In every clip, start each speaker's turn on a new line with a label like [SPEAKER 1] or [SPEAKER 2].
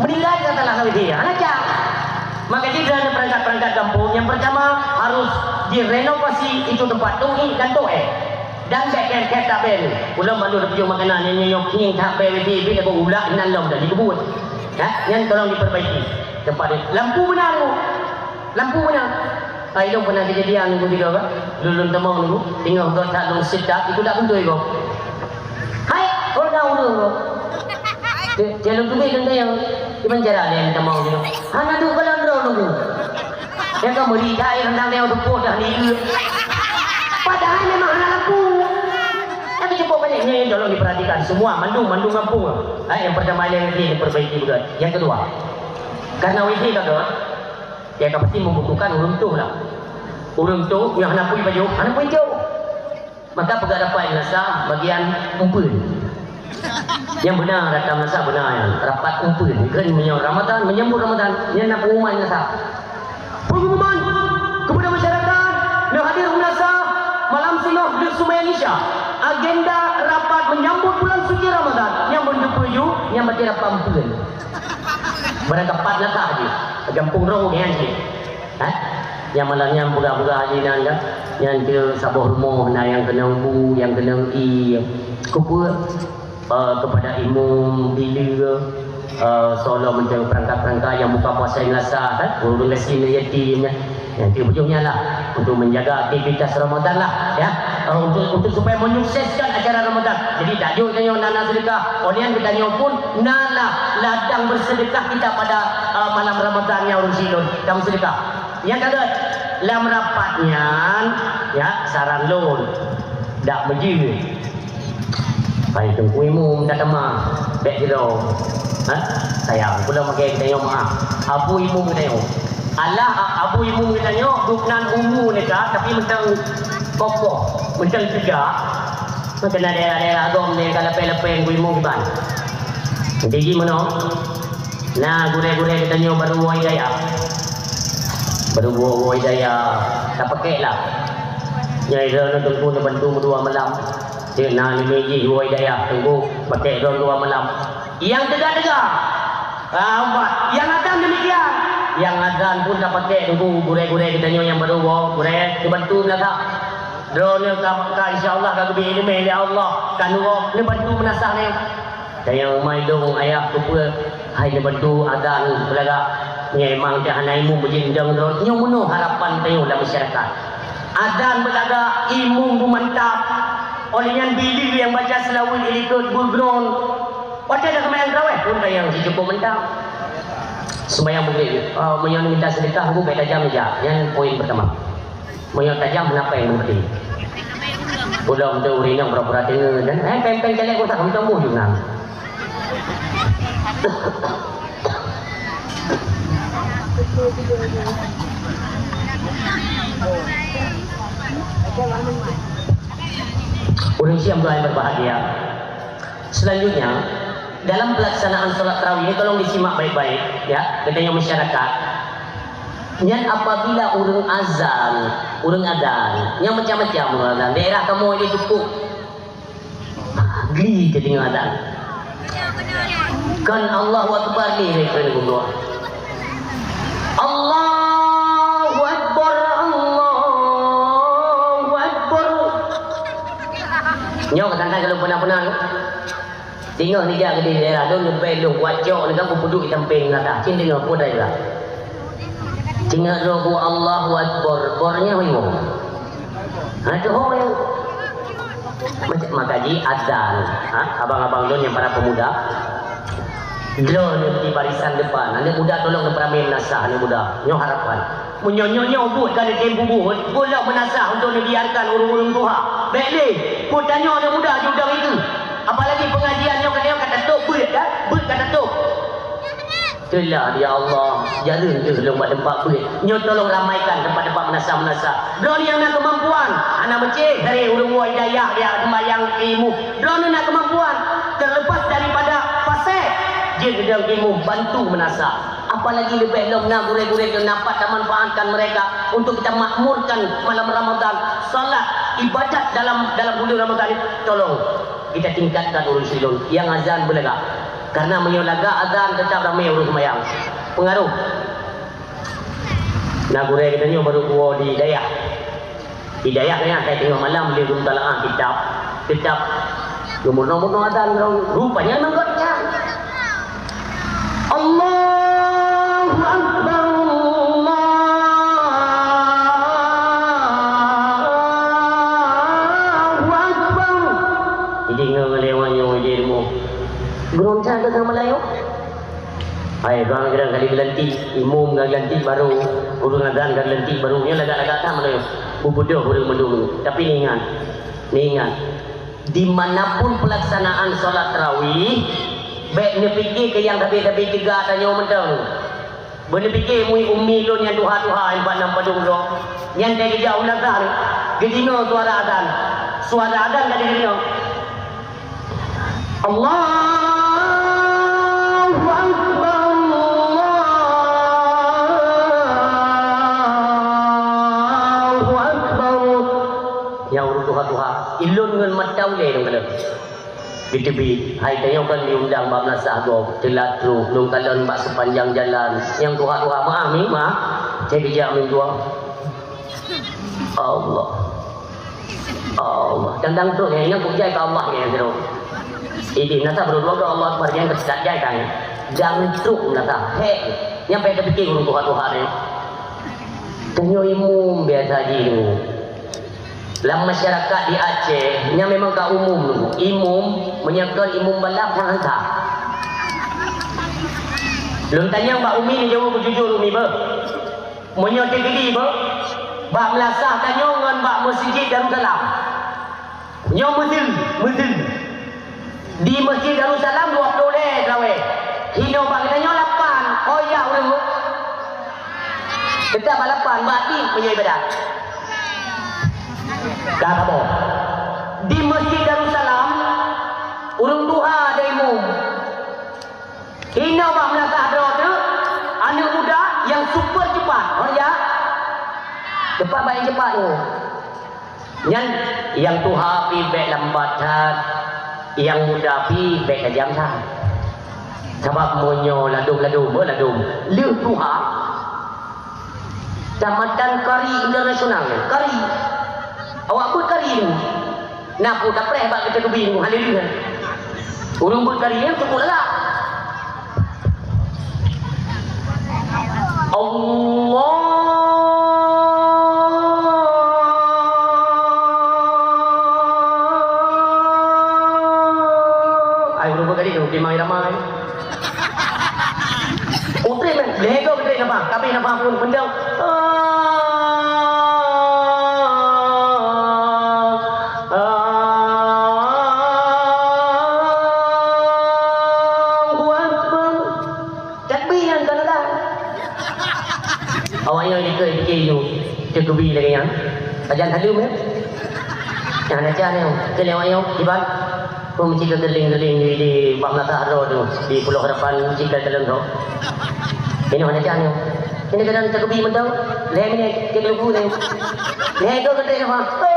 [SPEAKER 1] meninggal katalah kami dia anak. Maka dia ada perangkat-perangkat kampung. Yang pertama harus direnovasi itu tempat tunggi dan toe. Dan backend kereta bel. Ulang malu dah pujuk makanan yang nyok king tak bel TV dah ulak nan long dah dikebut. Ya, yang tolong diperbaiki tempat dia. Lampu benar tu. Lampu benar. Ayo pernah kejadian tu juga kan. Lulun temang tu tengok tu tak long sedap itu tak betul kau. Hai, orang tu. Jalan tu kan yang di penjara dia minta mau dia. Hana tu kalau drone tu. Yang kamu lihat yang tentang dia tu pun dah ni. Padahal memang ada lampu. Tapi cukup banyaknya yang tolong diperhatikan semua mandung kampung. Yang pertama yang ini diperbaiki juga. Yang kedua, karena wifi kata, dia akan pasti membutuhkan urung tu lah. Urung tu yang nak pergi baju, anak pergi jauh. Maka pegawai dapat nasa bagian umpun. Yang benar datang nasa benar yang rapat umpun. Kan menyambut Ramadan, yang nak pengumuman nasa. Pengumuman kepada masyarakat yang hadir nasa malam sinoh di Sumayan Isya. Agenda rapat menyambut bulan suci Ramadan yang berdepuju yang berkira pampun. Mereka 4 nasa haji. Gampung roh yang haji. Yang malamnya buka-buka haji nanda. Yang dia sabah rumah na yang kena bu, yang kena kupur kepada imam bila seolah mencari perangkat-perangkat yang buka puasa yang lasa urung lesi yatimnya yang tujuannya lah untuk menjaga aktivitas Ramadan lah ya untuk supaya menyukseskan acara Ramadan. Jadi tak jauh tanya nana sedekah oleh kita pun nala ladang bersedekah kita pada malam Ramadan yang urung silun kamu sedekah yang kata dalam rapatnya ya saran lon tak menjadi pai tengku imu minta tema baik jero sayang pula makai kita tengok maaf abu imu kita tengok Allah abu imu kita tengok duknan ungu neka tapi macam kokoh macam tegak macam daerah-daerah agam ni kalau lepe-lepe yang imu kiban nanti gimana nah gure-gure kita tengok baru buah hidayah tak pakai lah nyai dah tunggu nak bantu 2 malam dia nak meji 2 hidayah tunggu pakai drone 2 malam yang tegak-tegak yang azan demikian yang azan pun tak pakai tunggu gure-gure kita yang baru gure dia bantu belakang drone ni insyaAllah kau lebih ilmu ya Allah kan ni bantu menasah ni saya mai dong ayah tu pun hai dia bantu azan belakang ni memang dia hanaimu berjendang drone yang menuh harapan tayo dalam masyarakat azan belakang imum pun mantap oleh yang bilik yang baca selawat ikut background pada dah kemayang terawih pun yang si cukup mentang sembahyang boleh menyang minta sedekah aku baik tajam saja yang poin pertama menyang tajam kenapa yang penting belum tu urinang pura-pura tengah dan pempeng calek aku tak kamu tamu juga orang siam doa yang berbahagia. Selanjutnya dalam pelaksanaan sholat tarawih ini tolong disimak baik-baik ya katanya masyarakat yang apabila urung adan yang macam-macam azan daerah kamu ini cukup geli ke dengar adan kan Allahu Akbar ni mereka ni berdoa Allahu Akbar nyok kadang-kadang kalau pernah tengok ni dia ke daerah tu lebih lu wajok ni kan duduk di samping lah cing tengok pun dah juga tengok rohu Allahu Akbar bornya wimu tu yang macam makaji azan abang-abang don yang para pemuda drone di barisan depan anak muda tolong peramai menasah anak muda nyok harapan menyonyo buat kali tempu buat boleh menasah untuk dibiarkan urung-urung tuha baik ni pun tanya anak muda judang itu apalagi pengajian yang kata tok buat kan buat kata tok itulah dia Allah jalan je belum buat tempat buat nyok tolong ramaikan tempat-tempat menasah drone yang nak kemampuan anak becik dari urung hidayah dia sembahyang ilmu drone nak kemampuan terlepas daripada pasir dia sedang ilmu bantu menasah apalagi lebih nak gure-gure yang dapat dan manfaatkan mereka untuk kita makmurkan malam Ramadan salat ibadat dalam bulan Ramadan ini tolong kita tingkatkan urus silun yang azan belegak Karena menyolaga azan tetap ramai urus sembahyang. Pengaruh. Nah gurau kita ni baru gua di Hidayah. Hidayah ni saya tengok malam beli rum talaah kitab nomor azan rupanya memang gocak. Allahu Akbar. Berontak ke sama Melayu? Hai, bang kali gelanti, imum gelanti baru, urung azan gelanti baru, ni lagak-lagak tak Melayu. Bubudoh urung mendung. Tapi ni ingat. Dimanapun pelaksanaan solat tarawih, baik ni fikir ke yang habis-habis tiga tanya mentang. Boleh fikir umi lon yang duha-duha yang buat nampak dulu. Yang dia kerja ulang dah ni. Gedino suara azan. Suara azan dah gedino. Allah ilun dengan matau le dong kada BTB hai tayo kan diundang bab nasah go telatru nung kalon bak sepanjang jalan yang doa-doa maaf ni mah saya kerja amin doa Allah tandang tu yang aku jai ke Allah ni zero ini nasa berdoa ke Allah Akbar yang kesedak jai kan jangan truk nasa yang pada fikir guru doa-doa ni tanyo imum biasa ji dalam masyarakat di Aceh, yang memang tak umum, imum menyiapkan imum balap yang hantar. Belum tanya Mbak Umi ni jawab jujur Umi ber. Menyotik diri ber. Mbak Melasah tanya dengan Mbak Masjid Darussalam. Nyo muzil. Di Masjid Darussalam 20 le gawe. Hino Mbak tanya 8. Oh ya urang. Tetap 8 Mbak di punya ibadat. Kata boh. Di Masjid Darussalam urung duha ada imum. Hina bang melakah tu anak muda yang super cepat. Oh ya. Cepat baik cepat tu. Yang duha pi baik lambat hat. Yang muda pi baik kejam hat. Sebab monyo ladum. Leuh duha. Jambatan Kari Internasional. Kari. Awak buat kari ni. Nak pun tak pernah bak kita kebi ni. Haleluya. Urung buat kari ni cukup lah. Allah. Ay, urung buat kari ni. Timai ramai. Utri man. Lego utri nampak. Tapi nampak pun pendang. Kebi lagi yang ajan halum ya yang aja ni ke lewat yang di bawah pun mesti kegeling-geling di Bangladesh tu di Pulau Harapan mesti kegeling tu ini mana aja ni ini kadang kebi mentau leh ni ke lugu ni leh tu kata apa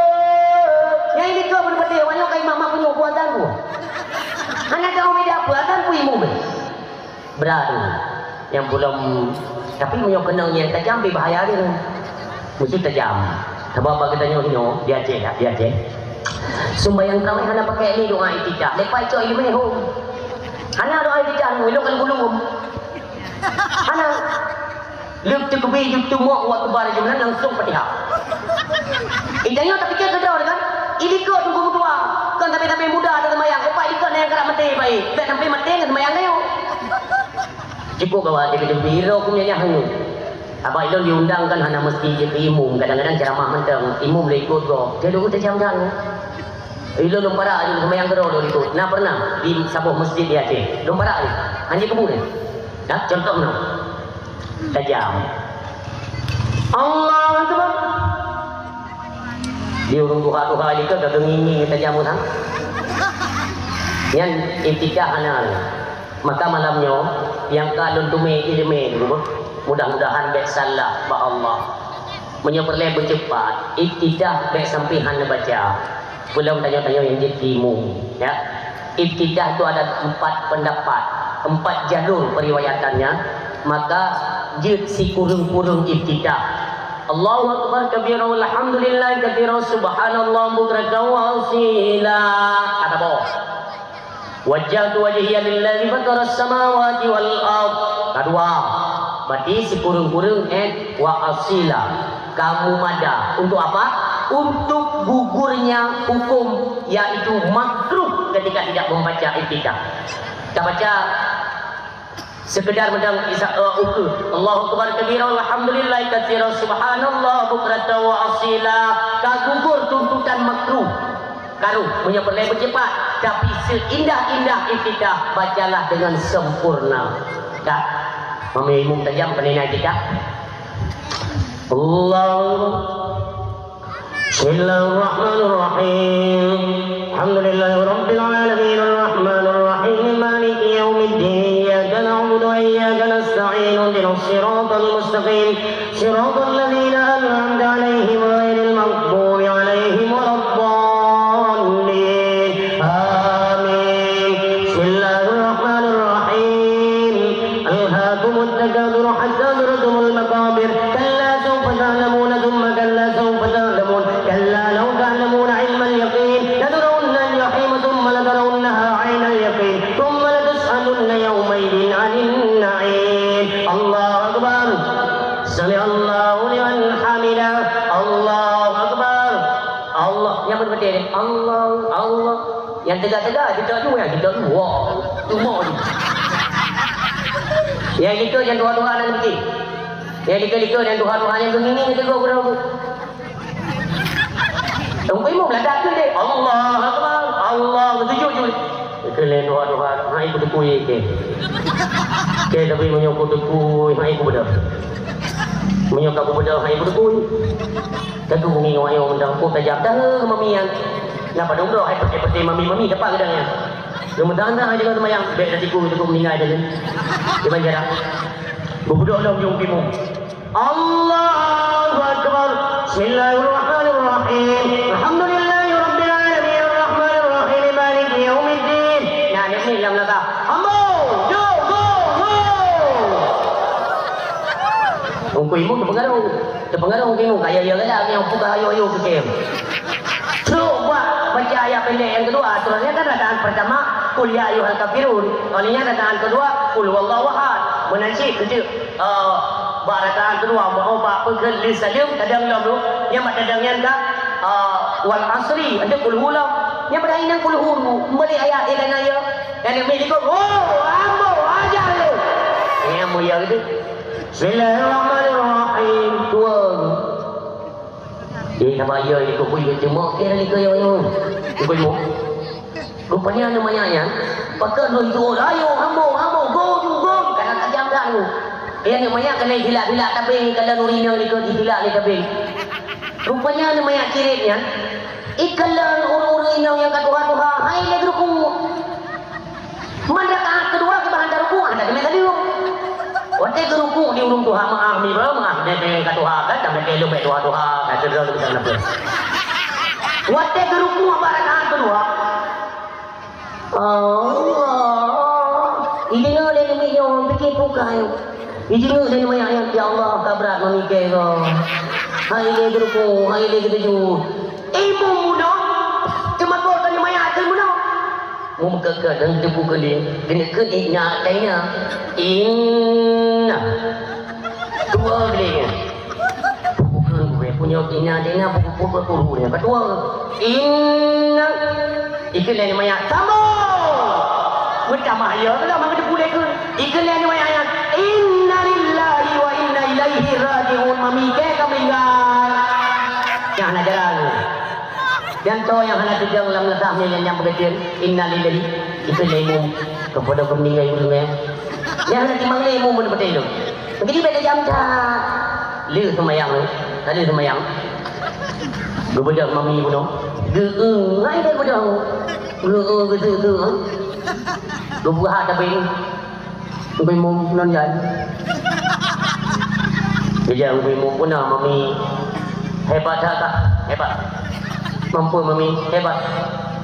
[SPEAKER 1] yang ini kau berbeda wanyo kai mama punya buatan ku anak kau media buatan ku imu berat yang belum tapi punya kenang yang tajam bahaya dia mesti tajam. Sebab bagi tanya hino dia Aceh. Sembahyang kami hana pakai ni doa itikaf. Lepas itu ilmu ni hum. Hana doa itikaf ni kan gulung. Hana lep cukupi juk tumuk waktu bar jumlah langsung Fatihah. Idanya tak fikir kedau kan? Iliko tunggu dua. Kan tapi muda ada sembahyang. Lepas iliko yang kerak mati baik. Tak sampai mati dengan sembahyang dia. Cukup bawa dia biro punya hanu. Abang itu diundangkan hanya mesti jadi imum. Kadang-kadang ceramah mentang. Imum boleh ikut kau. Dia dulu terjam-jam. Itu lumpara aja sembahyang kedua dulu ikut. Nah pernah di sebuah masjid di Aceh. Lumpara aja. Hanya kebun ni. Nah contoh no. Tajam. Allah Akbar. Dia urung duha-duha ni ke gagang nging tajam utang. Yang itikaf anak. Maka malamnya yang kalun tume ilmu dulu. Mudah-mudahan baik salah ba Allah. Menyeperleh bercepat. Ibtidah baik sampihan baca. Belum tanya-tanya yang jadi imum. Ya. Ibtidah itu ada 4 pendapat. 4 jalur periwayatannya, maka jid si kurung-kurung ibtidah. Allahu akbar kabira walhamdulillah kabira subhanallah bukratan wa asila. Kata bos. Wajjahtu wajhiya lillazi fatara as-samawati wal ard. Kedua, berarti si kurung-kurung wa asila. Kamu mada untuk apa? Untuk gugurnya hukum yaitu makruh ketika tidak membaca ibtidah. Kita baca sekedar medang Allahu akbar kabira walhamdulillah katsira subhanallah bukratan wa asila. Kagugur tuntutan makruh. Karu punya perlai bercepat, tapi seindah-indah ibtidah bacalah dengan sempurna. Tak? Mami imum tajam penina kita. Bismillahirrahmanirrahim. Alhamdulillahirabbil alamin arrahmanir rahim maliki yaumiddin. Iyyaka na'budu wa iyyaka nasta'in. Ihdinas siratal mustaqim. Siratal ladzina an'amta 'alaihim ghairil maghdubi 'alaihim waladdallin. Amin. Bismillahirrahmanirrahim. Alhaakumut takatsur hatta zurtumul maqabir. Kalla sawfa ta'lamun thumma kalla sawfa ta'lamun. Kalla law ta'lamuna 'ilmal yaqin latarawunna al-jahim thumma latarawunnaha 'ainal yaqin thumma latus'alunna yawmaidin 'anil na'im. Allahu akbar. Sami'allahu liman hamidah. Allahu akbar. Allah yang berbeda. Allah. Yang tegak-tegak kita dua, kita dua. Semua ni. Yang likut yang dua-dua nak bikin. Yang likut yang dua-dua yang begini kita gua berapa. Tunggu ibu beladak tu dek. Allah akbar. Allah betul. Kelen dua-dua hai ku dekui ke. Ke tapi menyokok dekui hai ku bedah. Menyokok ku bedah hai ku dekui. Tentu ngi ngoyo mendang ku tajam dah mamian. Napa dong bro hai peti mami dapat gedangnya. Kemudian dah ada kata mayang baik dah tiku meninggal dah. Di banjara. Bubuduk dong jom pimu. Allahu akbar. Bismillahirrahmanirrahim. Alhamdulillahirabbil alamin arrahmanir rahim maliki yaumiddin. Nah, ni lam lata. Ambo, go. Ungku imu kepengaruh imu kaya dia lah yang buka ayo ke kem. Coba baca ayat pendek yang kedua. Aturannya kan radaan pertama qul ya ayyuhal kafirun. Olehnya radaan kedua qul wallahu ahad. Menasib kecil barataan kedua berubah pegel lisalim kadang lalu yang madadangnya dah wal asri ada qul hulam yang berainan qul hum beli ayat dia dan ayat dan ini kau ambo aja lu yang mu ya gitu. Bismillahirrahmanirrahim. Tuang dia sama ya itu pun dia cuma kira ni kau yang ibu rupanya namanya yang pakai lu itu ayo ambo go kadang tajam dah lu. Yang namanya kena hilak-hilak tabing kalau nurina ni kau hilak ni tabing. Rupanya namanya ciritnya ikalan orang-orang yang kata Tuhan hai le ruku. Mandakan kedua ke bahan ruku ada kena tadi. Waktu ruku di urung Tuhan maaf ni bro maaf dia kata Tuhan kan tak mesti lupa Tuhan kata dia tu macam apa. Waktu ruku bahan kedua. Ini ngale ni yang fikir pukai. Ijingu dari mayat ya Allah kabrat memikir kau. Hai le grupo, hai le ketuju. Ibu muda, cuma kau tanya mayat tu muda. Mu kekek dan tepu kali, kena kena tanya. Inna. Dua kali. Bukan gue punya kena buku turunnya. Kedua. Inna. Iklan mayat sama. Macam ayah lah mak dia boleh ke. Iklan mayat. Inna lillahi wa inna ilaihi raji'un. Mamike kami ingat. Yang nak jalan. Dan to yang hendak tujang dalam lesahnya yang berkecil. Inna lillahi. Itu lemu. Kepada pemeninggal ibu sungai. Yang hendak timang lemu pun seperti itu. Begitu beda jam tak. Lu semayang lu. Tadi semayang. Gebedak mami pun dong. Ngai dia pun dong. Ge. Buah tapi Ubi mum non jadi. Dia ubi mum pun nak mami hebat tak? Hebat. Mampu mami hebat.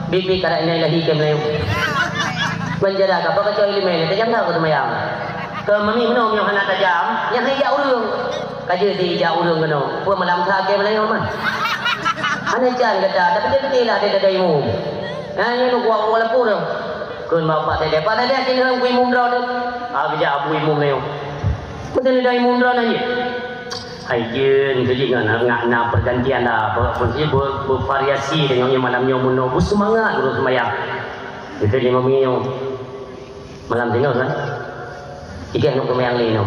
[SPEAKER 1] Bibi kada ini lagi kem leu. Menjaga apa kecuali main tajam dah ke semayang. Ke mami menom yang hendak tajam, yang hanya urung. Kaji di jauh urung keno. Puan malam thage Melayu man. Ane jan kata, tapi dia ketilah dia ada ilmu. Yang nu kuat wala pura. Kun bapak dia, pada dia kini orang ilmu dah tu. Kerja abu ilmu Melayu. Mesti ada ilmu dah nanya. Ayen jadi ngana pergantian lah, bervariasi dengan yang malam yang muno, bersemangat urus semayang. Itu dia mami yang malam tinggal kan? Iki anu kemayang lino.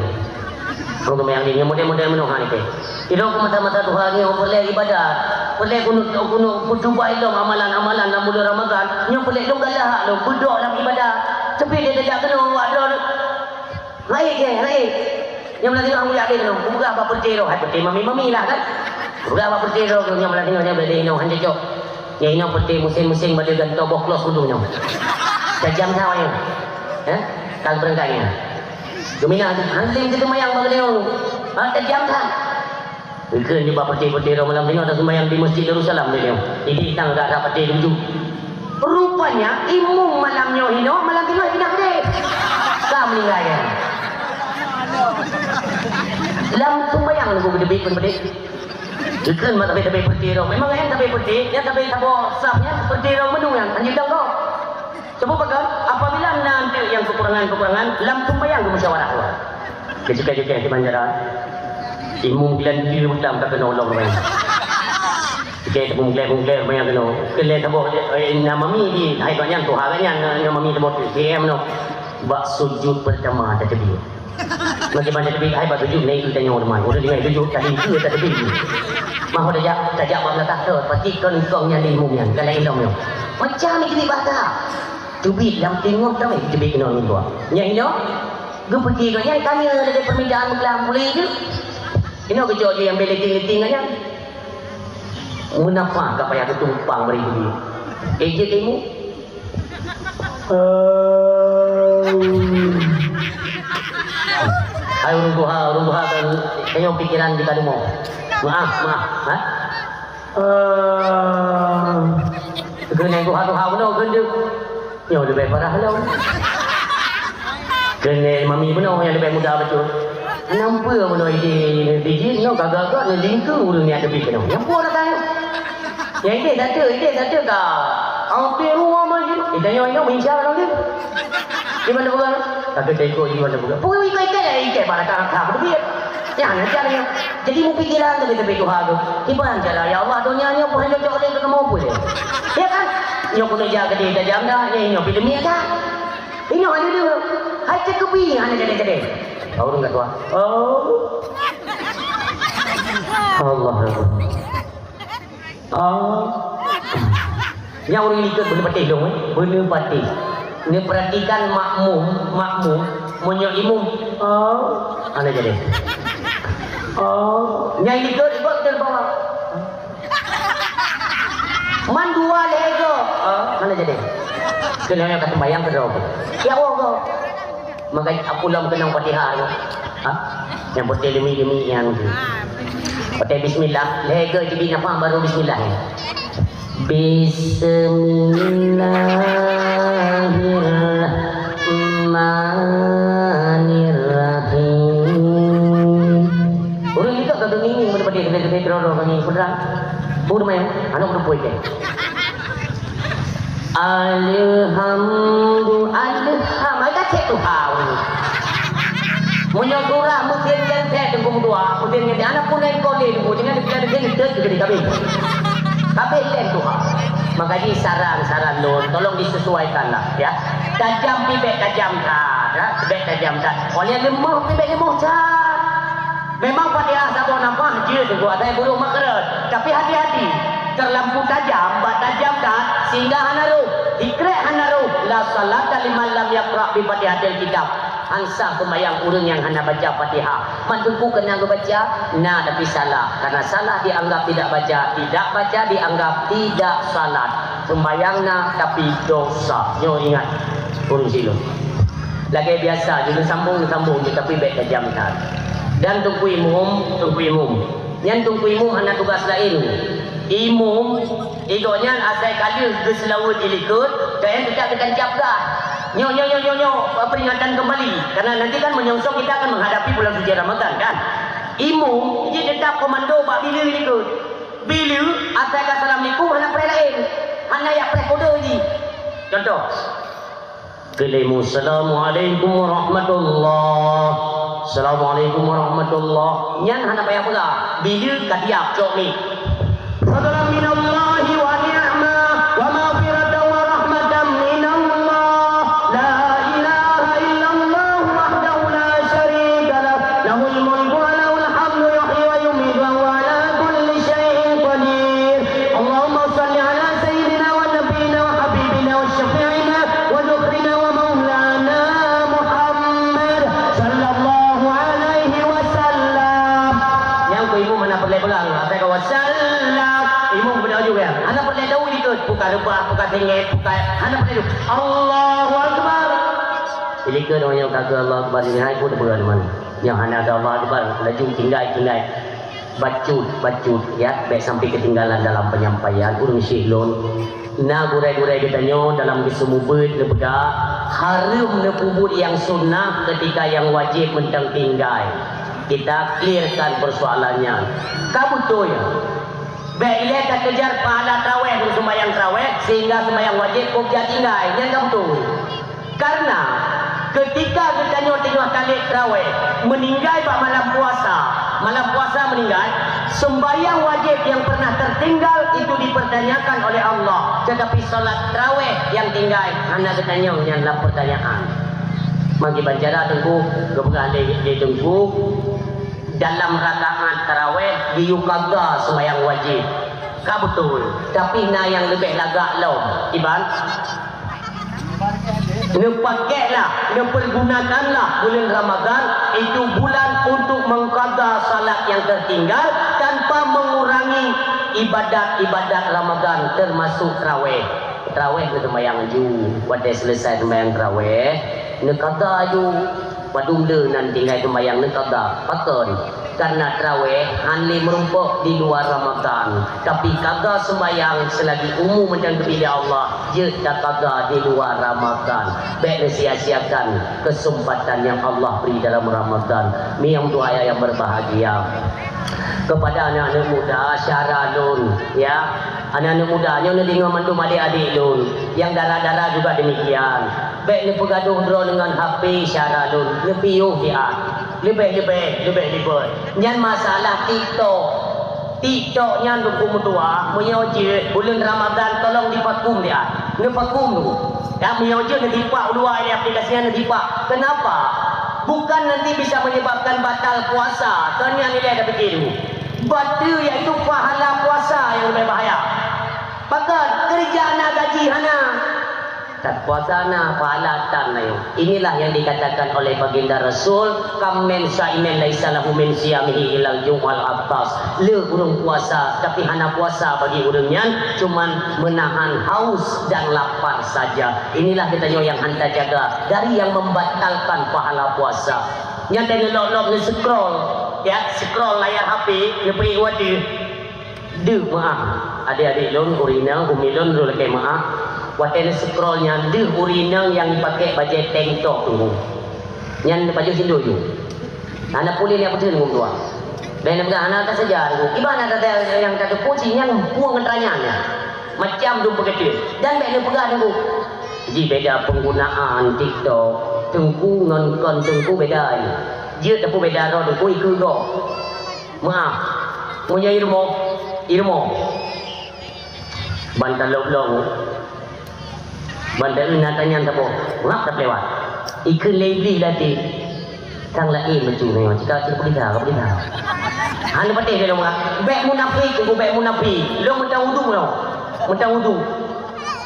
[SPEAKER 1] Anu kemayang lino model-model menuhan itu. Itu aku mata-mata Tuhan yang boleh ibadat, boleh kuno cuba ilmu amalan-amalan dalam bulan Ramadan. Yang boleh dong galah lo, budok dalam ibadat. Tapi dia tidak kena wadah. Naik. Yang melatih orang mulia dia tu, bukan apa percaya hai percaya mami lah kan. Bukan apa percaya yang melatih dia boleh ino hanya cok. Yang ino percaya musim-musim pada ganto boklos dulunya. Tajam tahu yang. Kalau berangkatnya. Gemina hanting kita mayang bagi dia. Tajam tak. Bukan juga percaya malam tengok ada sembahyang di Masjid Darussalam dia. Ini kita enggak dapat dia dulu. Rupanya imum malamnya hino malam tengok pindah dia. Kam meninggal ya. Lam sembayang lagu berdebik pun berdebik. Ikan mata berdebik pertiro. Memang yang tapi pertik, yang tapi tabo sahnya pertiro menu yang anjing dong kau. Coba pegang. Apabila nanti yang kekurangan, lam sembayang ke musyawarah tu. Kecuali di Banjaran. Imum bilan kilo utam tak kena ulang main. Jika mungkin banyak kena. Kalian tabo nama mi di hai banyak tu haranya nama mi tabo KM no. Bak sujud pertama ada tebi. Bagaimana tebi hai bak sujud naik kita nyawa teman. Udah dengan sujud tadi itu ada tebi. Mahu tajak bab belakang tu, pasti kau yang ilmu yang kalau ilmu. Macam ni kita baca. Tebi dalam tengok dah tebi kena ni buat. Yang ini, gue pergi kau yang tanya dari permintaan kelam boleh je. Ini kerja dia yang beleting-leting aja. Munafak apa yang tumpang beri dia. Ejek ilmu. Ayo rubuha dan kayo pikiran di kadumo. Maaf. Kena ruha beno gende. Yo lebih parah lah. Kena mami beno yang lebih muda betul. Nampak beno ide biji no gagak ni lingku urang ni ada biji no. Yang pun datang. Yang ide satu ka. Hampir rumah maju. Kita yang mencari orang dia. Di mana bukan? Tapi saya ikut di mana bukan. Pukul ikut pada kakak betul dia. Yang nak cari. Jadi mu pikiran tu betul Tuhan tu. Gimana cara ya Allah dunia ni pun hanya cakap dia kamu boleh. Ya kan? Nyo pun jaga dia tajam dah. Nyo pilih mi dah. Nyo ada dia. Hai cekupi hanya jadi. Tahu enggak tuan? Oh. Allah. Yang orang ikut benar patih dong, benar patih. Ini perhatikan makmum, punya imum. Anda jadi. Yang ikut betul bawah. Man dua lego. Anda jadi. Kenapa kata bayang kedua? Ya Allah. Makanya aku lam kenang Fatihah. Yang putih demi yang pakai bismillah. Lego jadi apa baru bismillah. Bismillahirrahmanirrahim. Orang itu tak tahu ini mana pada kedai teror kami pernah. Bukan main, anak berpuai kan. Alhamdulillah cek Tuhan. Menyogorah mungkin yang saya tunggu dua, mungkin yang anak pun lain kolej, jangan dia terus kami. Tapi lain Tuhan. Makanya saran lo, tolong disesuaikanlah ya. Tajam pibek tajam tak, ya. Pibek tajam tak. Oleh lemah pibek lemah tak. Memang pada sabon nampak je tu buat saya burung makeret. Tapi hati-hati, terlampau tajam, tajam tak sehingga hanaru, dikrek hanaru. La salata liman lam yaqra bi Fatihatil kitab. Ansah sembahyang urang yang hanya baca Fatihah. Mantuku kena baca, nah tapi salah. Karena salah dianggap tidak baca, tidak baca dianggap tidak salat. Sembahyangna tapi dosa. Nyo ingat. Urung silo. Lagi biasa, jadi sambung tapi baik tajam tak. Dan tunggu imum. Yang tunggu imum hanya tugas lain. Imum, idonya asal kali ke selawat ilikut, dan tidak ketan jaga. Nyo, peringatan kembali. Karena nanti kan menyongsong kita akan menghadapi bulan suci Ramadan kan. Imum, dia tetap komando bak bila ni kot. Bila, assalamualaikum, anak pernah lain. Anak yang pernah kode ni. Contoh. Assalamualaikum warahmatullahi. Assalamualaikum warahmatullahi. Nyan anak payah pula. Bila katiap cok ni. Fadlan minallahi wa ni'mah wa maghfiratan wa rahmatan minallah. La ilaha illallah wahdahu la syarika lah. Lahul mulku wa lahul hamdu yuhyi wa yumiitu wa huwa ala kulli syai'in qadir. Allahumma shalli ala sayyidina wa nabiyyina wa habibina wa syafi'ina wa dhukrina wa maulana Muhammad sallallahu alaihi wasallam. Yang ke ibu mana perlu pegang? Saya kau wasallam. Ibu benar juga. Anak perlu tahu ikut. Bukan lupa, bukan sengit, bukan. Anak perlu. Allahu Akbar. Pilih ke orang yang kata Allah Akbar ini hai pun berapa teman. Yang anak ada Allah Akbar laju tinggal. Bacut ya, baik sampai ketinggalan dalam penyampaian urung sihlon. Na gurai-gurai kita nyo dalam disumubut lebeda harum nepubut yang sunnah ketika yang wajib mentang tinggal. Kita clearkan persoalannya. Kamu betul ya. Baik ia tak kejar pahala tarawih untuk sembahyang tarawih sehingga sembahyang wajib kau tinggal. Yang kamu betul. Karena ketika kita tengok kali tarawih meninggal pada malam puasa meninggal, sembahyang wajib yang pernah tertinggal itu dipertanyakan oleh Allah. Tetapi salat tarawih yang tinggal anda bertanya yang dalam pertanyaan. Magi banjara tengku kebukaan di tengku dalam rakaat tarawih diukaga sembahyang wajib. Kau betul. Tapi na yang lebih lagak lo, Iban. Nepakailah, nepergunakanlah bulan Ramadan itu bulan untuk mengqada salat yang tertinggal tanpa mengurangi ibadat-ibadat Ramadan termasuk tarawih. Tarawih itu sembahyang ju. Pada selesai sembahyang tarawih, nekada ju. Padung de nanti tinggal sembahyang nekada. Pakon. Karena tarawih hanya merumpuk di luar Ramadan. Tapi kagak sembahyang selagi umum macam kepilih Allah. Dia tak kagak di luar Ramadan. Baik sia-siakan kesempatan yang Allah beri dalam Ramadan. Yang doa yang berbahagia. Kepada anak-anak muda Syaralun ya. Anak-anak muda yang dengar mandu adik-adik lun. Yang darah-darah juga demikian. Baik ni pegaduh draw dengan HP Syaralun. Lebih dia. Lebih. Yang masalah TikTok nya dukung tua punya ojek bulan Ramadan tolong dipakum dia. Dipakum tu. Ya punya ojek nak dipak dua ini aplikasinya nak dipak. Kenapa? Bukan nanti bisa menyebabkan batal puasa. Tanya nilai dah fikir tu. Batal iaitu pahala puasa yang lebih bahaya. Bahkan kerja nak gaji hana. Tak puasa na pahala tan na yun. Inilah yang dikatakan oleh baginda Rasul, kam men saimen laisa lahu min siyamihi ilal jum'al abbas. Le urang puasa tapi hana puasa bagi urangnya cuman menahan haus dan lapar saja. Inilah kita yang anda jaga dari yang membatalkan pahala puasa. Yang tengok ni scroll ya, scroll layar HP ni pergi wadi. De maaf. Adik-adik lon urinal umilon dulu lagi maaf. Waktu scrollnya de urinal yang dipakai baju tank top tu. Yang baju sindu tu. Anak pulih yang betul ngum tua. Dan anak tak saja. Ibarat ada yang kata kucing yang buang kenderanya. Macam tu begitu. Dan benda pegang tu. Jadi beda penggunaan TikTok. Tengku nonton tengku beda. Dia tak beda ro tengku ikut ro. Maaf. Punya ilmu. Bantal long. Bantal ini tanya tak boleh. Ngap tak lewat. Ikut lebih lagi. Kang lain macam ni. Cakap boleh dah. Anda patih dia orang. Baik munafik tu, baik munafik. Lo mentang wudu.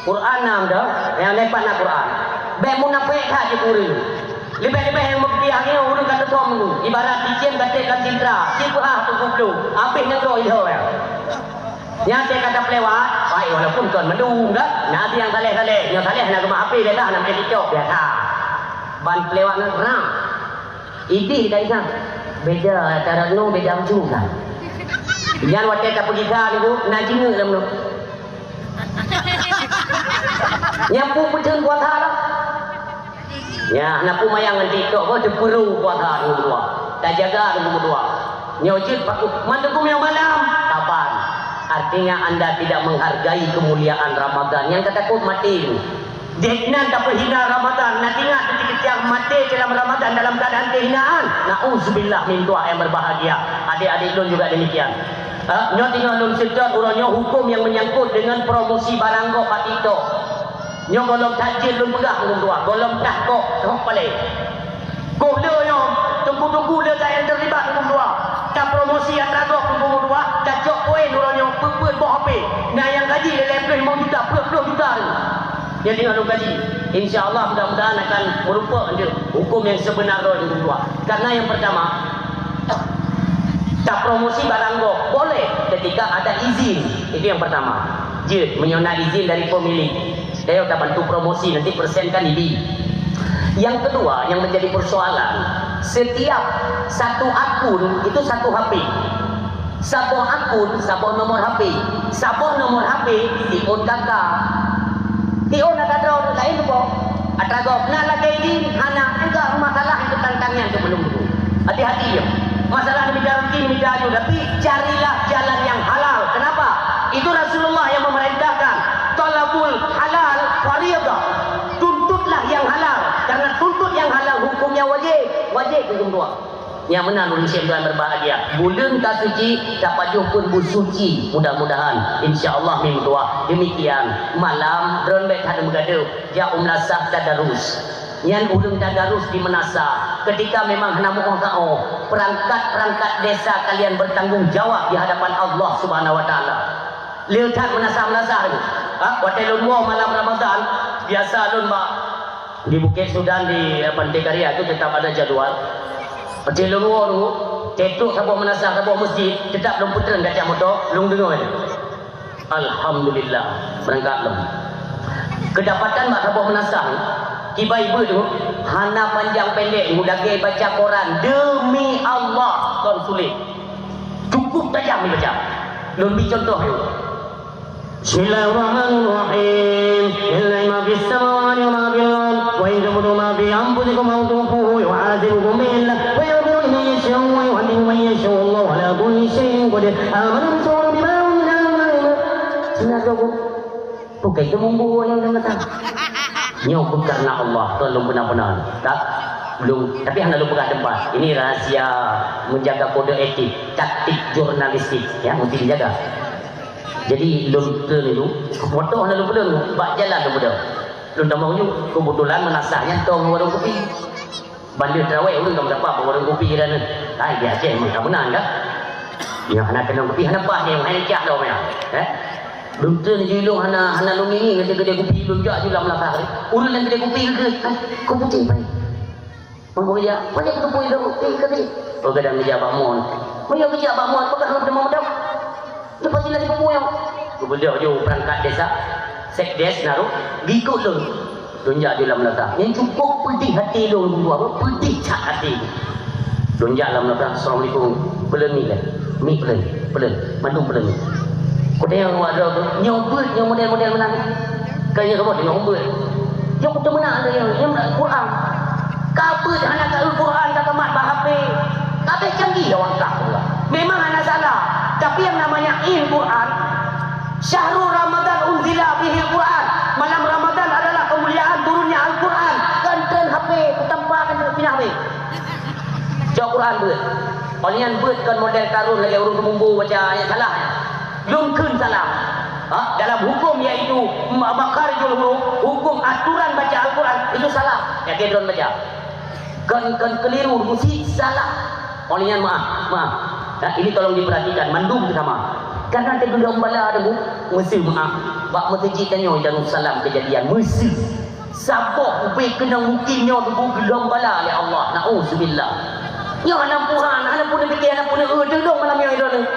[SPEAKER 1] Quran nam dah. Yang lepas nak Quran. Baik munafik tak je kurang. Lebih-lebih yang berpiah ni orang kata suam tu. Ibarat dicem katakan cintra. Cipah tu kublu. Habis nak roh itu ya. Yang saya kata pelewat, baik walaupun tuan mendu dah. Nanti yang saleh-saleh, yang saleh nak rumah api dia dah nak main TikTok biasa. Ban pelewat nak ram. Ini dah isang. Beda cara no beda macam kan. Yang waktu kita pergi dah ni bu, nak jinga dalam no. Yang pun pecah kuasa lah. Ya, nak pumayang nanti tok kau terperu puasa nombor 2. Tak jaga nombor 2. Nyojut paku mandegum yang malam. Kapan? Artinya anda tidak menghargai kemuliaan Ramadan. Yang takut mati. Deknan tak hina Ramadan. Nanti ingat ketika mati dalam Ramadan dalam keadaan kehinaan. Nauzubillah min doa yang berbahagia. Adik-adik lun juga demikian. Nyo tinggal lun sedot urangnya hukum yang menyangkut dengan promosi barang kok patito. Nyo golong takjil lun pegang lun dua, golong dah kok hok balik. Kok le yo tunggu-tunggu le tak yang terlibat lun dua. Tak promosi yang ragok lun dua, tak jok poin urangnya pepet bo HP. Nah yang gaji le lebih mau juta, 20 juta. Dia tinggal lun gaji. Insya-Allah mudah-mudahan akan merupakan hukum yang sebenar lun dua. Karena yang pertama tak promosi barang go boleh ketika ada izin. Itu yang pertama. Je menyona izin dari pemilik. Dia tak bantu promosi nanti persen kan ini. Yang kedua yang menjadi persoalan, setiap satu akun itu satu HP. Satu akun, satu nomor HP. Satu nomor HP dion kakak. Dion ada drone lain tu kok. Ada go nak lagi ini hana enggak masalah itu tantangnya itu belum dulu. Hati-hati ya. Masalah demi jauh tapi carilah jalan yang halal. Kenapa? Itu Rasulullah yang memerintahkan talabul halal fardiyah. Tuntutlah yang halal. Karena tuntut yang halal hukumnya wajib hukum dua. Yang benar manusia yang berbahagia. Bulan tak suci dapat pun bersuci. Mudah-mudahan insya-Allah mim doa. Demikian malam drone bet ada bergaduh. Ya umlasah tadarus. Yang ulun tadarus di Menasa ketika memang hendak kau perangkat desa kalian bertanggung jawab di hadapan Allah Subhanahu wa taala. Lihat Menasa itu. Hotel lun malam Ramadan biasa lun mak di Bukit Sudan di Pantai Karya itu tetap ada jadual. Hotel lun tu tetuk sabuk Menasa sabuk masjid tetap lun puteren kacang motor lun dengar. Alhamdulillah berangkat lun. Kedapatan mak sabuk Menasa Kiba ibu tu hana panjang pendek mudage baca Quran demi Allah tuan sulit cukup tajam ni baca lebih contoh tu Bismillahirrahmanirrahim Lillahi ma fis samawati wa ma fil ard wa in tubdu ma fi anfusikum aw tukhfuhu yu'adhibukum billah wa yaghfiru liman yasha'u wa yu'adhibu man yasha'u Allah ala kulli shay'in qadir amanu bima unzila ilaykum Sebenarnya bukan itu mumbu yang datang nyokut karena Allah tuan belum benar-benar tak belum tapi hanya belum buka tempat ini rahasia menjaga kode etik taktik jurnalistik ya mesti dijaga jadi belum itu foto hanya belum bak jalan belum belum tak mau kebetulan menasahnya tong warung kopi bandar terawih ulun tak dapat warung kopi dan dia aja memang tak benar kan ya hanya kena kopi hanya pak yang hanya cak dah ya belum tu ni julung hana long ini kata kedai kopi belum jak juga melakar. Urut yang kedai kopi ke kau putih pai. Mampu dia, banyak tu pui dah kata. Oh kadang dia bangun. Moyo kerja bangun pakai hang demam dah. Lepas ni lagi pemuyang. Kemudian jo perangkat desa sekdes naruh gikut lu. Donjak di dalam melakar. Yang cukup pedih hati lu dua, pedih cak hati. Donjak dalam melakar. Assalamualaikum. Pelan ni lah. Mi pelan. Mandung pelan ni. Kau yang ada tu nyobut yang model-model mana ni? Kayaknya kamu tengok nyobut. Yang betul mana ada yang Quran. Kabut anak Al-Quran tak kemat bahasa. Tapi canggih orang tak. Memang anak salah. Tapi yang namanya Al-Quran, Syahrul Ramadan unzila bihi Al-Quran. Malam Ramadan adalah kemuliaan turunnya Al-Quran. Kanten HP, ketampakan pindah HP. Jauh Quran buat. Orang buat kan model karun lagi urung kemumbu baca ayat salah. Belum kun salah. Dalam hukum iaitu makarijul hukum aturan baca Al-Quran itu salah. Ya kedron baca. Kan keliru mesti salah. Olian maaf. Ini tolong diperhatikan mandum bersama. Karena ada gelam bala ada mesti maaf. Bak masjid tanya dan salam kejadian mesti. Sabok ubi kena mungkinnya tu gelam bala ya Allah. Nauzubillah. Nya anak pun fikir anak pun dong malam yang itu.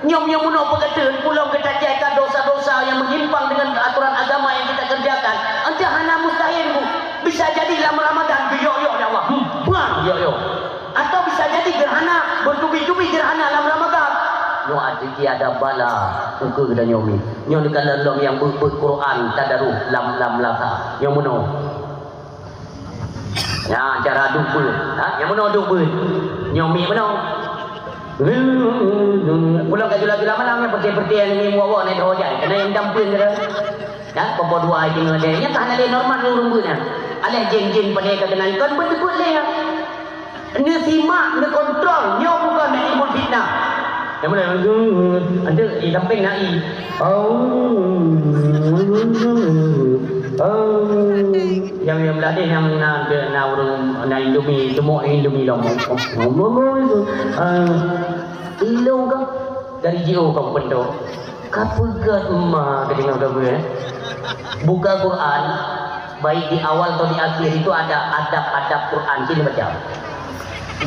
[SPEAKER 1] Nyom muno berkata pulau kita jadikan dosa-dosa yang menyimpang dengan aturan agama yang kita kerjakan. Anta hana mustahil bu. Bisa jadi dalam Ramadan yo ya Allah. Buang yo. Atau bisa jadi gerhana bertubi-tubi gerhana dalam Ramadan. Yo ada bala engkau dan nyomi. Nyo dekat dalam yang berquran tadaruh lam laka. Yang muno. Ya, cara adu pun. Ha, yang mana adu pun? Nyomi mana? Pulang ke jula-jula malam yang perti-perti yang ini muawa naik hojai. Kena yang dampun kena. Ya, papa dua aja dengan dia. Yang tahan ada normal lu rumpunya. Alih jen-jen pada yang kenal. Kan betul-betul dia. Dia simak, dia kontrol. Dia bukan nak imun fitnah. Yang mana? Ada di samping nak i. Yang berada yang na urung na Indomie semua Indomie lama. Ilung kau dari jauh kau pendok. Kapa gat emak kedengar kau buka Quran baik di awal atau di akhir itu ada adab-adab Quran sini baca.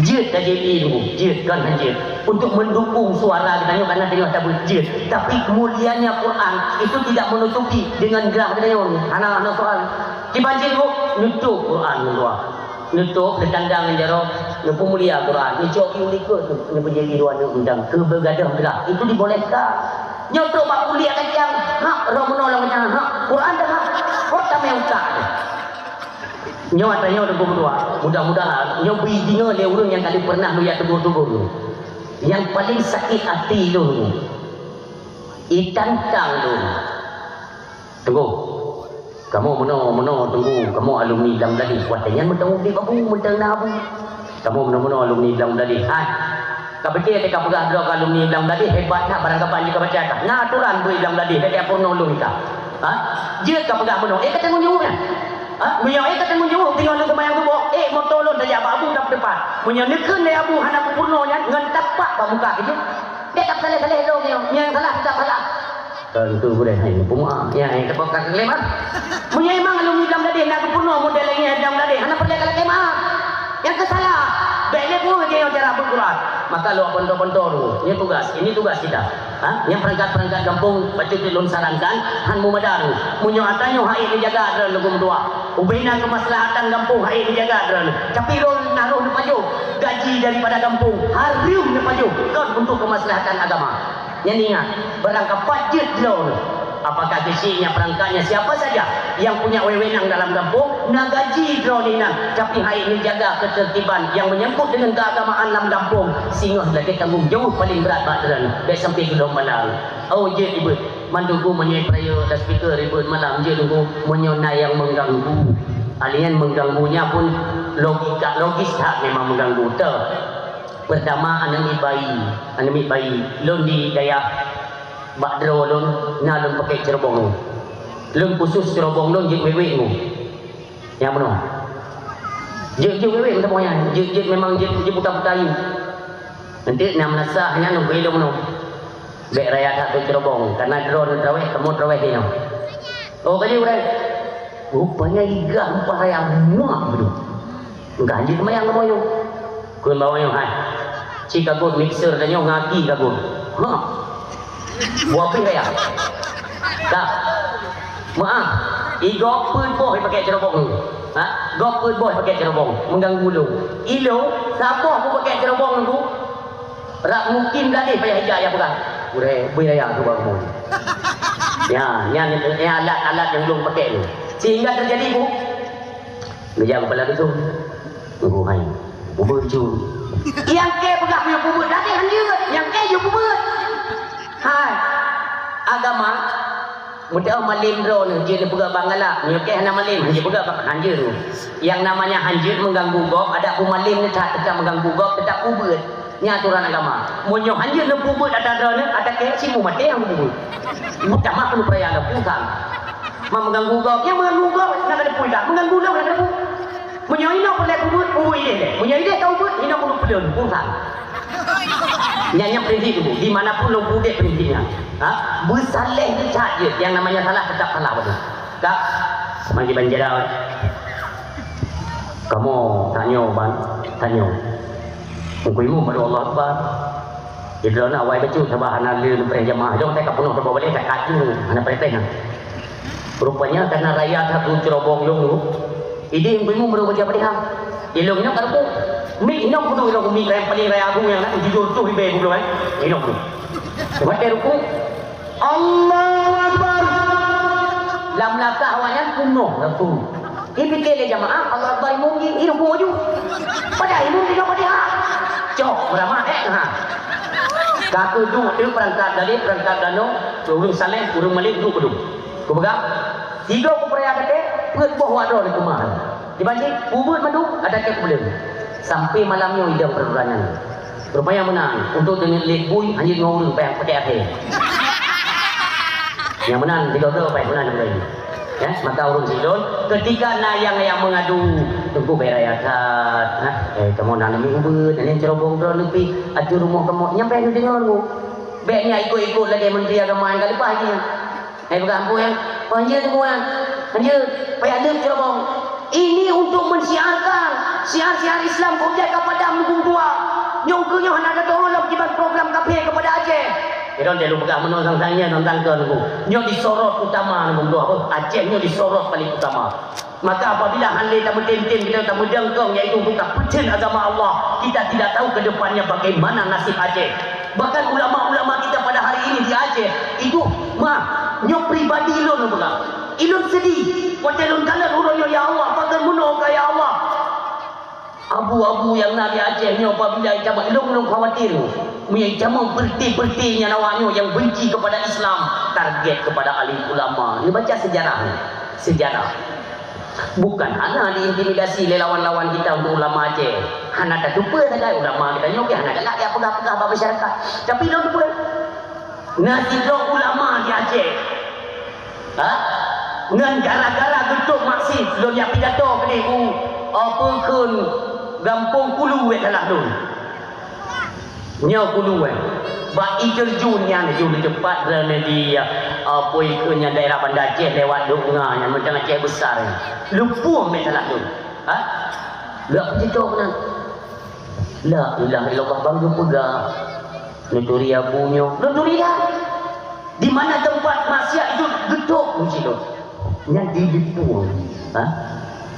[SPEAKER 1] Jid dah jadi ilmu, jid kan jid untuk mendukung suara kita karena tengok tak jid. Tapi kemuliaannya Quran itu tidak menutupi dengan gerak kita anak-anak soal. Dibanjir bu, nutup Quran dua, nutup ditandang jaro, nutup mulia Quran. Nutup ulikut tu, nutup jadi dua undang kebegadah gerak itu dibolehkan. Nyotok pak kuliah kacang, hak orang menolong kacang, hak Quran dah hak, kota meutak. Nyawa tanya udah berdua, mudah-mudahan nyawa bidinga dia urang yang kali pernah lu ya tegur-tegur. Yang paling sakit hati lu, ikan tang lu. Tunggu. Kamu mana tunggu, kamu alumni dalam tadi. Kuatnya mentang di babu, mentang nabu. Kamu mana alumni dalam tadi. Hai. Kau pergi ada kau pegang dua alumni dalam tadi hebat tak barang kapan jika baca kan. Nah aturan beri dalam tadi, dia pun nolong kita. Ha? Dia kau pegang mana? Kata menjauh kan? Ha? Menjauh kata menjauh tinggal lu kemayang tu bawa. Mau tolong dari abu dah depan. Menjauh nekan dari abu hana purnonya ngan tapak pak muka gitu. Dia tak salah-salah dong yang salah tak salah. Tentu boleh ini pemua ya yang terpakai lemah menyemang alumni dalam tadi nak purno modelnya dalam tadi hana perlu kalau lemah yang kesalah baiknya pun dia cara berquran maka lu ponto-ponto dulu ini tugas kita ha yang perangkat kampung baca dilun sarankan han mumadaru munyo atanyo hai dijaga dan lu dua ubina kemaslahatan kampung hai dijaga dan tapi lu naruh di paju gaji daripada kampung harium di paju kau untuk kemaslahatan agama. Yang ingat, berangkat pajit lo. Apakah isinya perangkatnya siapa saja yang punya wewenang dalam kampung, nak gaji lo ni nak. Tapi hari ini jaga ketertiban yang menyangkut dengan keagamaan dalam kampung. Sehingga lagi tanggung jauh paling berat bateran. Dari sampai ke malam. Oh je ibu, mandugu menyai prayo dan speaker ibu malam je tunggu menyonai yang mengganggu. Alian mengganggunya pun logis tak memang mengganggu tu. Pertama anak bayi lon di daya bakdro lon na lon pakai cerobong lon khusus cerobong lon jik wewe mu yang mana jik wewe macam mana jik memang jik putar-putayu nanti nak menasa hanya nunggu ilmu no baik raya tak tu cerobong karena drone terawih kamu terawih dia oh kali udah rupanya iga empat raya muak betul enggak anjir kemayang kamu yo kun bawa yang hai si kagut mixer dan yang ngaki kagut ha buah pin kaya tak maaf igok pun boy pakai cerobong ha gok pun boy pakai cerobong mengganggu lu ilo siapa pun pakai cerobong tu rak mungkin dah payah hijau ya bukan udah beraya tu baru ya ni alat-alat yang belum pakai tu sehingga terjadi bu gejar kepala tu tunggu hai bubur cu yang ke pegang punya bubur nanti hanjir yang ke je bubur hai agama mudah malim drone je dia pegang bangala ni ke hana malim hanjir pegang hanjir tu yang namanya hanjir mengganggu gok ada pun malim ni tak mengganggu gok tetap bubur ni aturan agama munyo hanjir le bubur ada drone ada ke simu mati yang bubur mudah mak perlu perayaan pusang mengganggu gok yang mengganggu gok nak ada puida mengganggu gok nak ada pu menyoi nak boleh bubur ide menyoi dia tahu bubur ini perlu pelun pusang nyanyi prinsip itu dimanapun lo budek prinsipnya ha bersaleh tu saja yang namanya salah tetap salah betul tak mari banjara kamu tanya hukummu pada Allah Akbar dia nak awai baca sabahan le pada jemaah jom tak penuh terbawa balik tak kaju anak preteng rupanya karena raya satu cerobong long tu ide yang ilmu baru baca pada hang ilmunya kalau mi inok kudu ilok mi yang paling raya aku yang nak jujur tu ibe aku inok tu sebab dia ruku Allahu Akbar lam lakah awaknya kuno tu Ipikir jamaah Allah Akbar mungkin hidup maju. Pada ilmu juga pada cok beramah ha. Kaku du itu perangkat dari perangkat dano, urung saleh, urung malik du kudu. Ku pegang. Tiga ku peraya kate, peut boh wado di kumahan. Dibanding ubud madu ada ke belum. Sampai malamnya idam perbulangan. Rupanya menang untuk dengan lekbui hanya ngurung payah pakai akhir. Yang menang tiga apa yang menang lagi. Ya, maka urun sidon ketika nayang yang mengadu tunggu berayakan kamu nanam ubud dan cerobong drone lebih aju rumah kamu nyampe nu dengar lu beknya ikut-ikut lagi menteri agama kali pagi bukan ampu yang panjir semua panjir payah ada cerobong ini untuk mensiarkan siar-siar Islam kepada kepada mendukung tua nyongkunya hendak ada tolong akibat program KP kepada Aceh. Kita dia lupa menonton tanya tentang ke nunggu. Nyo disorot utama nunggu apa? Aceh nyo disorot paling utama. Maka apabila handai tamu tintin kita tamu dengkong iaitu buka pecin agama Allah, kita tidak tahu ke depannya bagaimana nasib Aceh. Bahkan ulama-ulama kita pada hari ini di Aceh itu nyo pribadi ilun buka. Ilun sedih. Wajalun kalian uronyo ya Allah, bagaimana ya Allah? Abu-abu yang Nabi Aceh ni apabila jamaah ilung khawatir punya jamaah berti-bertinya nawanyo yang benci kepada Islam target kepada alim ulama. Ni baca sejarah bukan hanya diintimidasi oleh lawan-lawan kita untuk ulama Aceh. Hana tak lupa saja ulama kita nyok hana galak dia pegah-pegah bab masyarakat. Tapi dah lupa nasibnya ulama di Aceh. Ngan gara-gara getuk maksud lo dia pidato ke dia apa kun Gampung Kulu adalah dulu. Nya Kulu ba iterjunnya ni jauh cepat kerana dia apa ikutnya daerah Bandar Aceh lewat dunganya macam Aceh besar. Lupa adalah dulu. Lah begitu benar. La ilaha illallah bangga pegang. Nuturia bunyo. Nuturia. Di mana tempat maksiat itu getuk begitu. Nya didipu.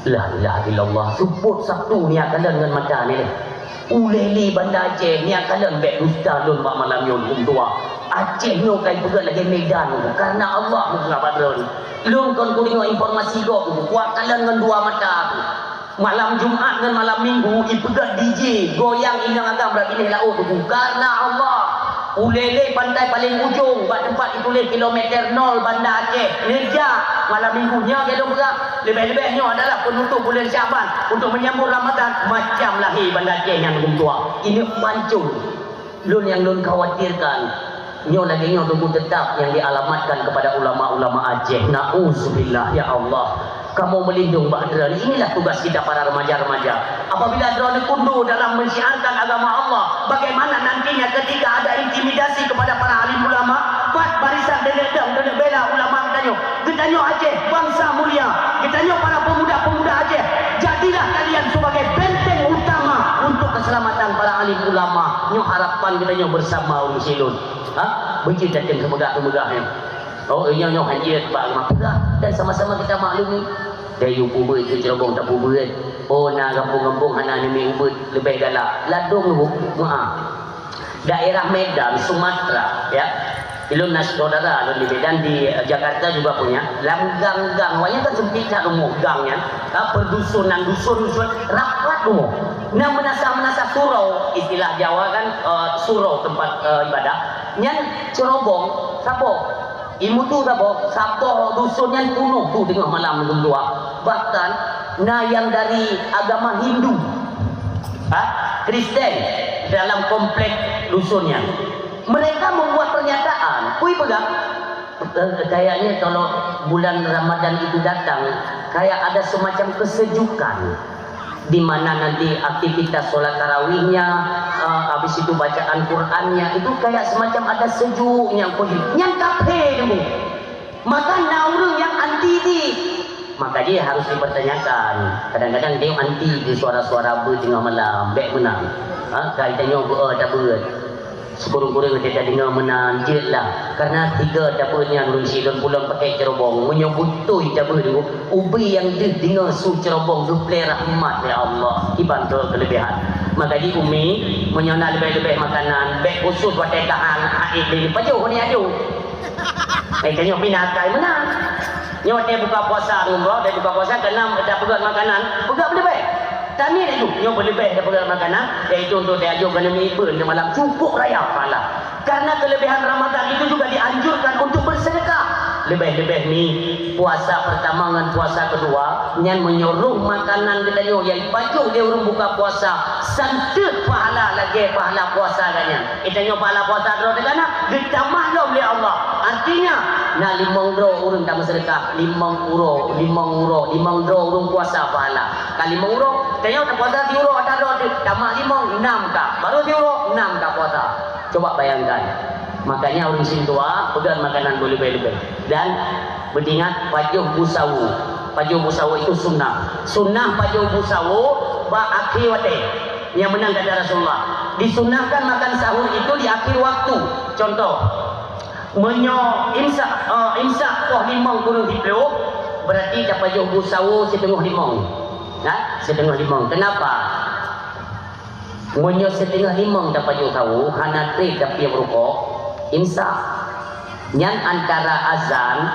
[SPEAKER 1] La ilaha illallah support Sabtu ni akan dengan mata ni uleli Bandar Aceh ni akan bek dusta lun mak malam yon tua Aceh ni kai pegat lagi medan karena Allah muka badron lun kon kuring informasi go kuat kalian dengan dua mata malam Jumaat dengan malam Minggu ipegat DJ goyang inang agam berabini laut karena Allah ulele pantai paling ujung buat tempat ditulis kilometer 0 Bandar Aceh Nerja malam minggunya dia bergerak lebih-lebihnya adalah penutup bulan Syaban untuk menyambut Ramadan macam lahir Bandar Aceh yang tua ini mancung lun yang lun khawatirkan nyo lagi nyo tunggu tetap yang dialamatkan kepada ulama-ulama Aceh na'udzubillah ya Allah kamu melindung Badran inilah tugas kita para remaja-remaja apabila drone kundu dalam mensiarkan agama Allah bagaimana nantinya ketika ada intimidasi kepada para alim ulama buat barisan denedang bela ulama kita nyo Aceh bangsa mulia kita nyo para pemuda-pemuda Aceh jadilah kalian sebagai benteng utama untuk keselamatan para alim ulama nyo harapan kita nyo bersama ulu silun benci datang semegah-megahnya oh iya nyo hanjir pak maka dan sama-sama kita maklumi dari ubud ke cerobong tak ubud oh na kampung-kampung hana ni ubud lebih galak ladung lu daerah Medan Sumatera ya ilun nas saudara di Medan di Jakarta juga punya gang-gang wanya kan sempit tak rumah gangnya perdusunan dusun rapat rumah nah menasa surau istilah Jawa kan surau tempat ibadah nyan cerobong sapo ilmu tu sapo dusun yang kuno tu tengah malam dua bahkan nah yang dari agama Hindu Kristen dalam komplek dusunnya mereka membuat pernyataan pegang kayaknya kalau bulan Ramadan itu datang kayak ada semacam kesejukan di mana nanti aktivitas sholat tarawihnya habis itu bacaan Qurannya itu kayak semacam ada sejuknya yang kafe dulu maka naurung yang anti di maka dia harus dipertanyakan kadang-kadang dia anti di suara-suara tengah malam baik menang kaitannya ada berat sekurang-kurang dia dengar menanjit lah karena tiga dapurnya nurun silun pulang pakai cerobong menyebutui dapur itu ubi yang dengar su cerobong duple rahmat ya Allah dibantu kelebihan maka di umi menyona lebih-lebih makanan baik khusus buat tahan air ini pajuh ni aju kayaknya pinakai menang Nyo dia buka puasa umrah, dia buka puasa kena ada pegang makanan, pegang boleh baik. Tani itu, nyo boleh baik dia pegang makanan, iaitu untuk dia ajuk kena mibel di malam cukup raya pahala. Karena kelebihan Ramadan itu juga dianjurkan untuk bersedekah. Lebih-lebih ni puasa pertama dengan puasa kedua, nyan menyuruh makanan kita yo yang baju dia urung buka puasa, santet pahala lagi pahala puasa ganyan. Itanya pahala puasa terus dengan ditambah lo oleh Allah. Artinya na 5 euro urung tak bersedekah, 5 euro urung puasa pahala. Kali 5 euro, tanya tak puasa 1 euro ada do tambah 5 6 kah. Baru 1 euro 6 kah puasa. Coba bayangkan. Makanya orang sini tua pegang makanan boleh-boleh. Dan beringat pajuh busawu. Pajuh busawu itu sunnah. Sunnah pajuh busawu akhir waktu. Yang menang kata Rasulullah. Disunahkan makan sahur itu di akhir waktu. Contoh, imsak toh 5 kurung hiplo, berarti dapat pajuh busawu setengah 5. Nah, setengah 5. Kenapa? Menyo setengah 5 dapat pajuh tahu, hana tri dapat rokok. Imsak nyan antara azan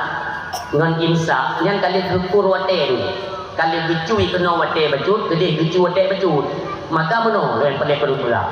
[SPEAKER 1] dengan imsak nyan kali gukur wate ni kali bicui kena wate bacut gede bicu wate bacut maka meno lain pada perumpulan